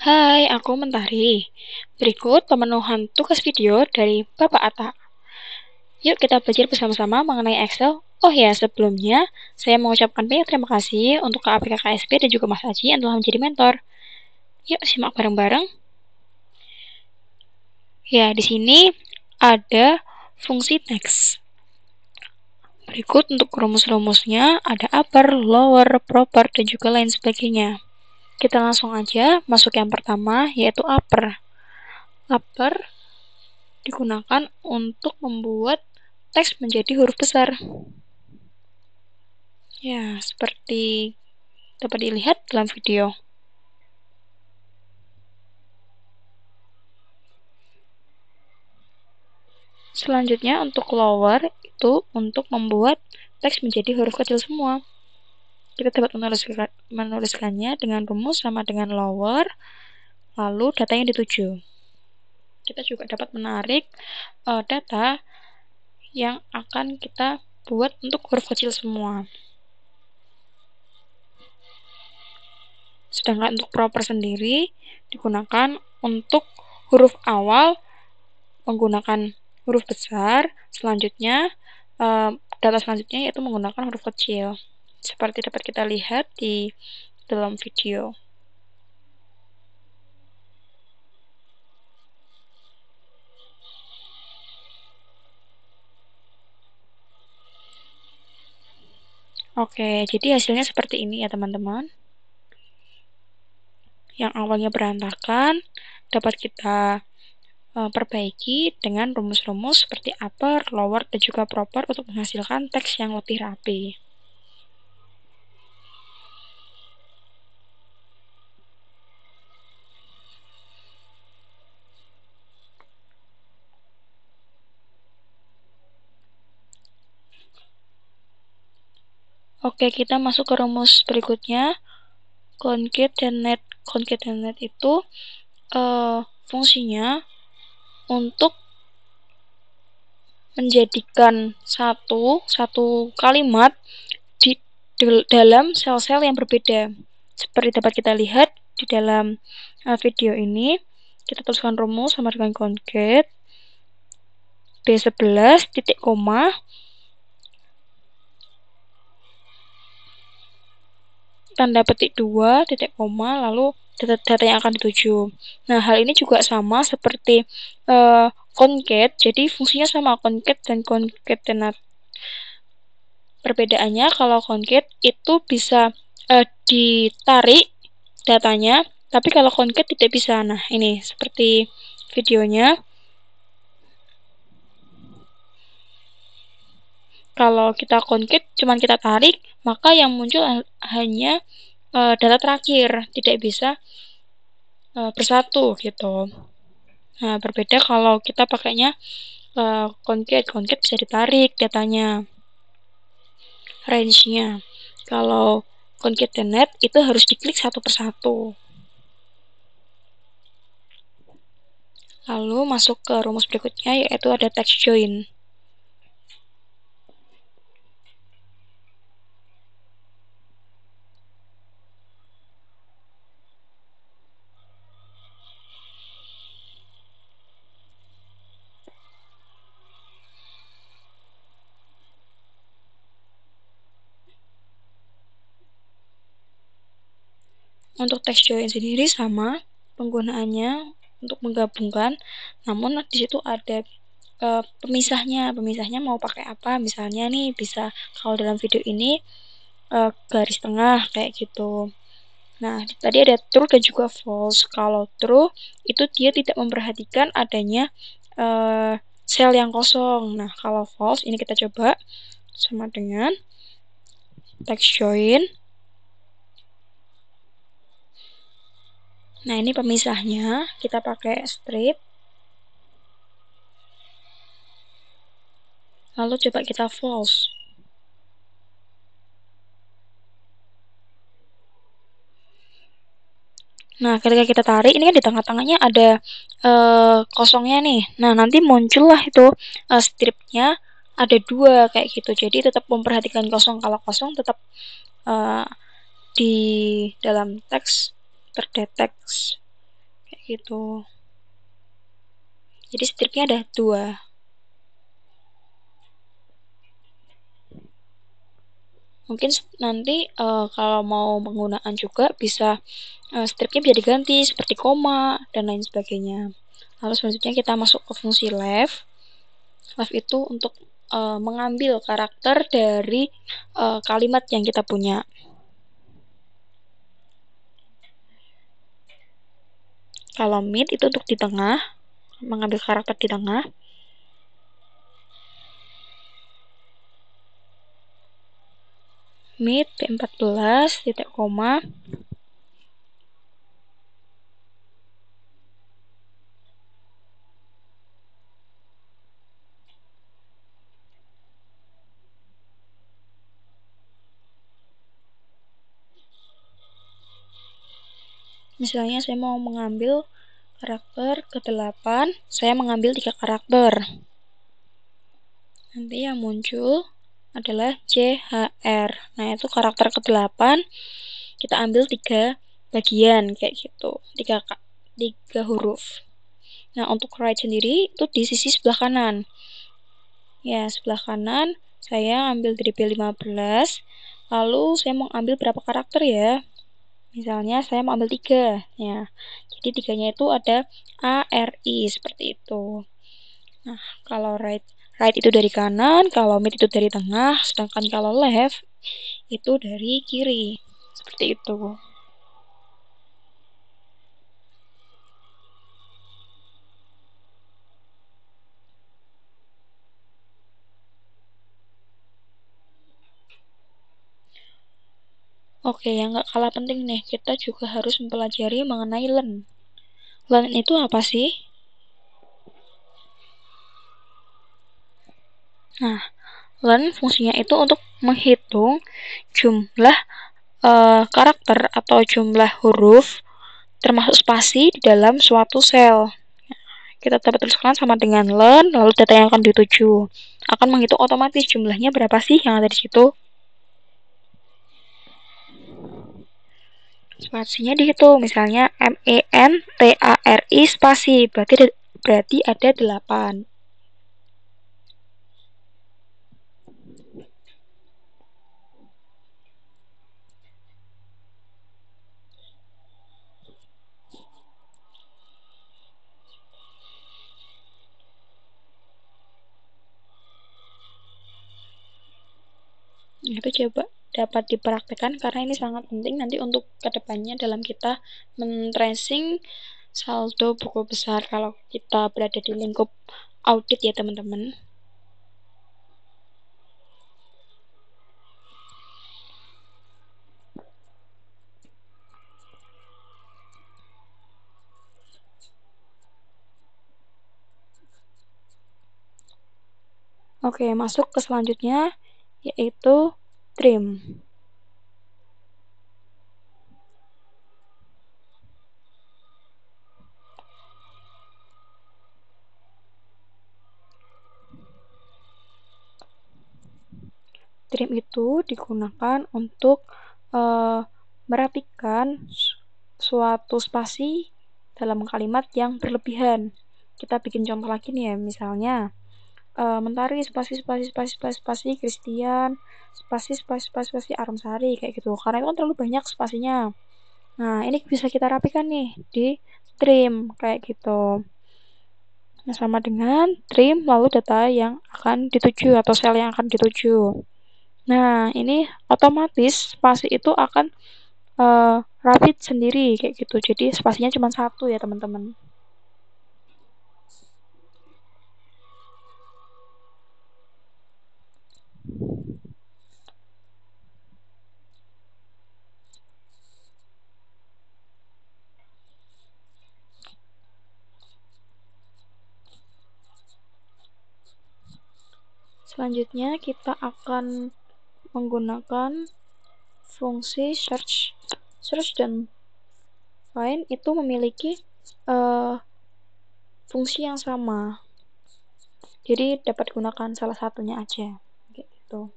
Hai, aku Mentari. Berikut pemenuhan tugas video dari Bapak Atta. Yuk kita belajar bersama-sama mengenai Excel. Oh ya, sebelumnya saya mengucapkan banyak terima kasih untuk KAPK KSP dan juga Mas Aji yang telah menjadi mentor. Yuk simak bareng-bareng. Ya, di sini ada fungsi text. Berikut untuk rumus-rumusnya ada upper, lower, proper, dan juga lain sebagainya. Kita langsung aja masuk yang pertama, yaitu upper. Upper digunakan untuk membuat teks menjadi huruf besar. Ya, seperti dapat dilihat dalam video. Selanjutnya untuk lower itu untuk membuat teks menjadi huruf kecil semua. Kita dapat menuliskannya dengan rumus sama dengan lower, lalu data yang dituju. Kita juga dapat menarik data yang akan kita buat untuk huruf kecil semua. Sedangkan untuk proper sendiri digunakan untuk huruf awal menggunakan huruf besar, selanjutnya data selanjutnya yaitu menggunakan huruf kecil. Seperti dapat kita lihat di dalam video. Oke, jadi hasilnya seperti ini ya teman-teman. Yang awalnya berantakan dapat kita perbaiki dengan rumus-rumus seperti upper, lower, dan juga proper untuk menghasilkan teks yang lebih rapi. Oke, kita masuk ke rumus berikutnya. Concatenate. Concatenate itu fungsinya untuk menjadikan satu kalimat di dalam sel-sel yang berbeda. Seperti dapat kita lihat di dalam video ini, kita tuliskan rumus sama dengan concat B11 titik koma tanda petik 2 titik koma lalu data yang akan dituju. Nah, hal ini juga sama seperti concat, jadi fungsinya sama concat dan concatenate. Perbedaannya kalau concat itu bisa ditarik datanya, tapi kalau concat tidak bisa. Nah, ini seperti videonya. Kalau kita concat cuma kita tarik, maka yang muncul hanya data terakhir, tidak bisa bersatu gitu. Nah, berbeda kalau kita pakainya concat bisa ditarik datanya, range-nya. Kalau concatenate itu harus diklik satu persatu. Lalu masuk ke rumus berikutnya, yaitu ada text join. Untuk text join sendiri sama penggunaannya untuk menggabungkan, namun di situ ada pemisahnya. Pemisahnya mau pakai apa? Misalnya nih bisa kalau dalam video ini garis tengah kayak gitu. Nah, tadi ada true dan juga false. Kalau true itu dia tidak memperhatikan adanya sel yang kosong. Nah, kalau false ini kita coba sama dengan text join. Nah, ini pemisahnya, kita pakai strip. Lalu coba kita false. Nah, ketika kita tarik, ini kan di tengah-tengahnya ada kosongnya nih. Nah, nanti muncullah itu stripnya ada 2 kayak gitu. Jadi tetap memperhatikan kosong. Kalau kosong tetap di dalam teks terdeteksi. gitu. Jadi stripnya ada 2. Mungkin nanti kalau mau penggunaan juga bisa stripnya bisa diganti seperti koma dan lain sebagainya. Lalu selanjutnya kita masuk ke fungsi left. Left itu untuk mengambil karakter dari kalimat yang kita punya. Kalau mid itu untuk di tengah, mengambil karakter di tengah. Mid P14 titik koma. Misalnya saya mau mengambil karakter ke-8, saya mengambil 3 karakter. Nanti yang muncul adalah CHR. Nah, itu karakter ke-8 kita ambil 3 bagian kayak gitu. 3 huruf. Nah, untuk right sendiri itu di sisi sebelah kanan. Ya, sebelah kanan saya ambil dari B15. Lalu saya mau ambil berapa karakter ya? Misalnya saya mau ambil 3. Ya, jadi 3-nya itu ada A, R, I seperti itu. Nah, kalau right itu dari kanan, kalau mid itu dari tengah, sedangkan kalau left itu dari kiri. Seperti itu. Oke, yang nggak kalah penting nih, kita juga harus mempelajari mengenai learn. Learn itu apa sih? Nah, learn fungsinya itu untuk menghitung jumlah karakter atau jumlah huruf termasuk spasi di dalam suatu sel. Kita dapat tuliskan sama dengan learn, lalu data yang akan dituju. Akan menghitung otomatis jumlahnya berapa sih yang ada di situ. Spasinya dihitung, misalnya MENTARI spasi, berarti ada 8. Itu coba dapat dipraktekkan karena ini sangat penting nanti untuk kedepannya dalam kita men-tracing saldo buku besar kalau kita berada di lingkup audit ya teman-teman. Oke, masuk ke selanjutnya yaitu trim. Trim itu digunakan untuk merapikan suatu spasi dalam kalimat yang berlebihan. Kita bikin contoh lagi nih ya, misalnya Mentari spasi spasi spasi spasi spasi Christian spasi spasi spasi spasi Armsari kayak gitu. Karena itu kan terlalu banyak spasinya. Nah, ini bisa kita rapikan nih di trim kayak gitu. Nah, sama dengan trim lalu data yang akan dituju atau sel yang akan dituju. Nah, ini otomatis spasi itu akan rapid sendiri kayak gitu. Jadi spasinya cuma 1 ya, teman-teman. Selanjutnya kita akan menggunakan fungsi search. Search dan find itu memiliki fungsi yang sama. Jadi dapat gunakan salah satunya aja. Gitu.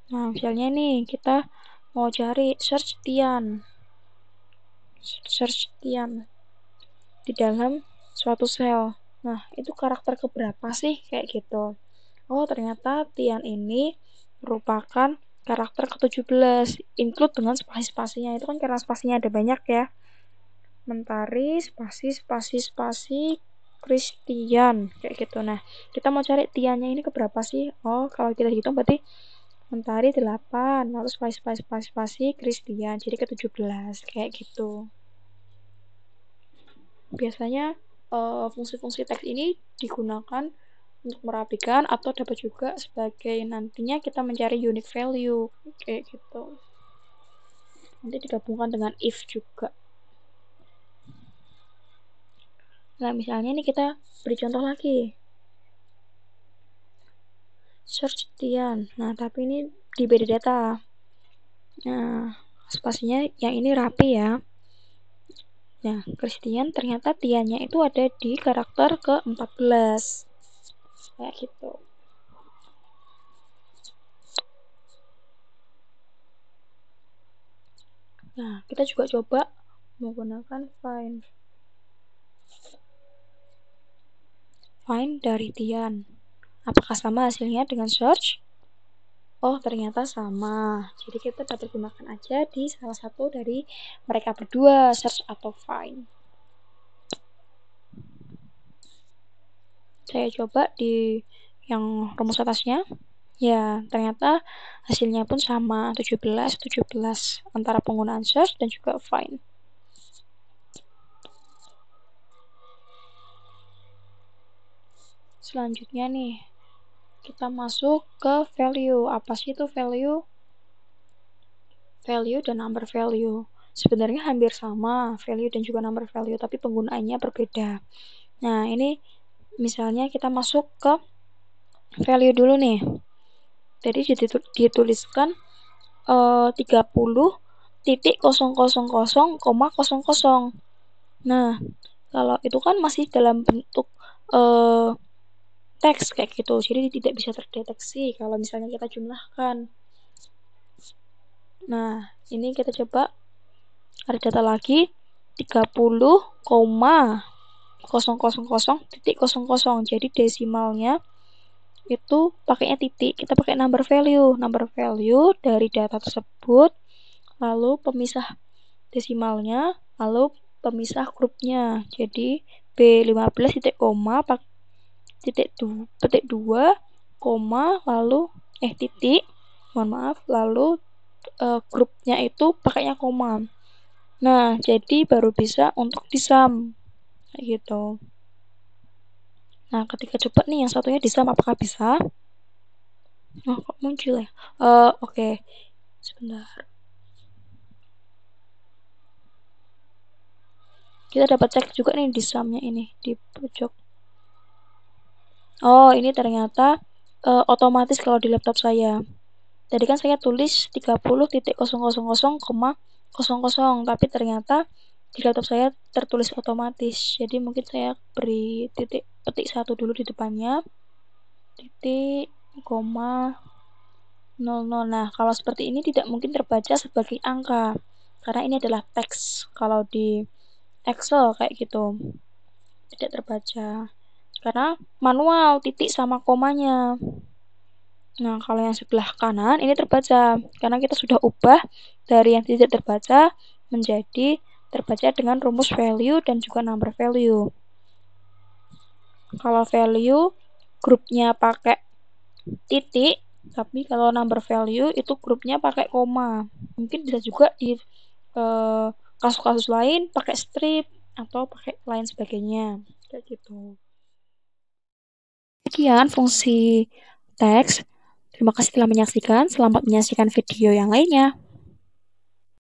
Nah, misalnya nih kita mau cari search Tian. search Tian di dalam suatu sel. Nah, itu karakter keberapa sih kayak gitu. Oh, ternyata Tian ini merupakan karakter ke-17, include dengan spasi-spasinya. Itu kan karena spasinya ada banyak ya. Mentari, spasi, spasi, spasi, Christian, kayak gitu. Nah, kita mau cari Tiannya ini keberapa sih? Oh, kalau kita hitung berarti Mentari 8, lalu spasi, spasi, spasi, spasi, Christian, jadi ke-17, kayak gitu. Biasanya fungsi-fungsi teks ini digunakan untuk merapikan atau dapat juga sebagai nantinya kita mencari unique value kayak gitu. Nanti digabungkan dengan if juga. Nah, misalnya ini kita beri contoh lagi. Search Tian. Nah, tapi ini di beda data. Nah, spasinya yang ini rapi ya. Nah, Christian ternyata Tiannya itu ada di karakter ke-14. Kayak gitu. Nah, kita juga coba menggunakan find. Find dari Tian. Apakah sama hasilnya dengan search? Oh, ternyata sama. Jadi kita dapat gunakan aja di salah satu dari mereka berdua, search atau find. Saya coba di yang rumus atasnya. Ya, ternyata hasilnya pun sama, 17, 17 antara penggunaan search dan juga find. Selanjutnya nih, kita masuk ke value. Apa sih itu value? Value dan number value. Sebenarnya hampir sama, value dan juga number value, tapi penggunaannya berbeda. Nah, ini misalnya kita masuk ke value dulu nih. Jadi dituliskan 30.000,00. Nah, kalau itu kan masih dalam bentuk teks kayak gitu. Jadi tidak bisa terdeteksi kalau misalnya kita jumlahkan. Nah, ini kita coba ada data lagi 30,000,000. Jadi desimalnya itu pakainya titik. Kita pakai number value. Number value dari data tersebut, lalu pemisah desimalnya, lalu pemisah grupnya. Jadi B15 titik koma titik 2 koma lalu titik, mohon maaf, lalu grupnya itu pakainya koma. Nah, jadi baru bisa untuk disum kayak gitu. Nah, ketika coba nih yang satunya disum, apakah bisa? Oh, kok muncul ya? Oke. Sebentar. Kita dapat cek juga nih di sumnya ini di pojok. Oh, ini ternyata otomatis kalau di laptop saya. Tadi kan saya tulis 30.000,00, tapi ternyata di laptop saya tertulis otomatis. Jadi mungkin saya beri petik 1 dulu di depannya. Titik, koma, 00. Nah, kalau seperti ini tidak mungkin terbaca sebagai angka. Karena ini adalah teks. Kalau di Excel kayak gitu. Tidak terbaca. Karena manual titik sama komanya. Nah, kalau yang sebelah kanan ini terbaca. Karena kita sudah ubah dari yang tidak terbaca menjadi terbaca dengan rumus value dan juga number value. Kalau value grupnya pakai titik, tapi kalau number value itu grupnya pakai koma. Mungkin bisa juga di kasus-kasus lain pakai strip atau pakai lain sebagainya. Kayak gitu. Sekian fungsi teks. Terima kasih telah menyaksikan. Selamat menyaksikan video yang lainnya.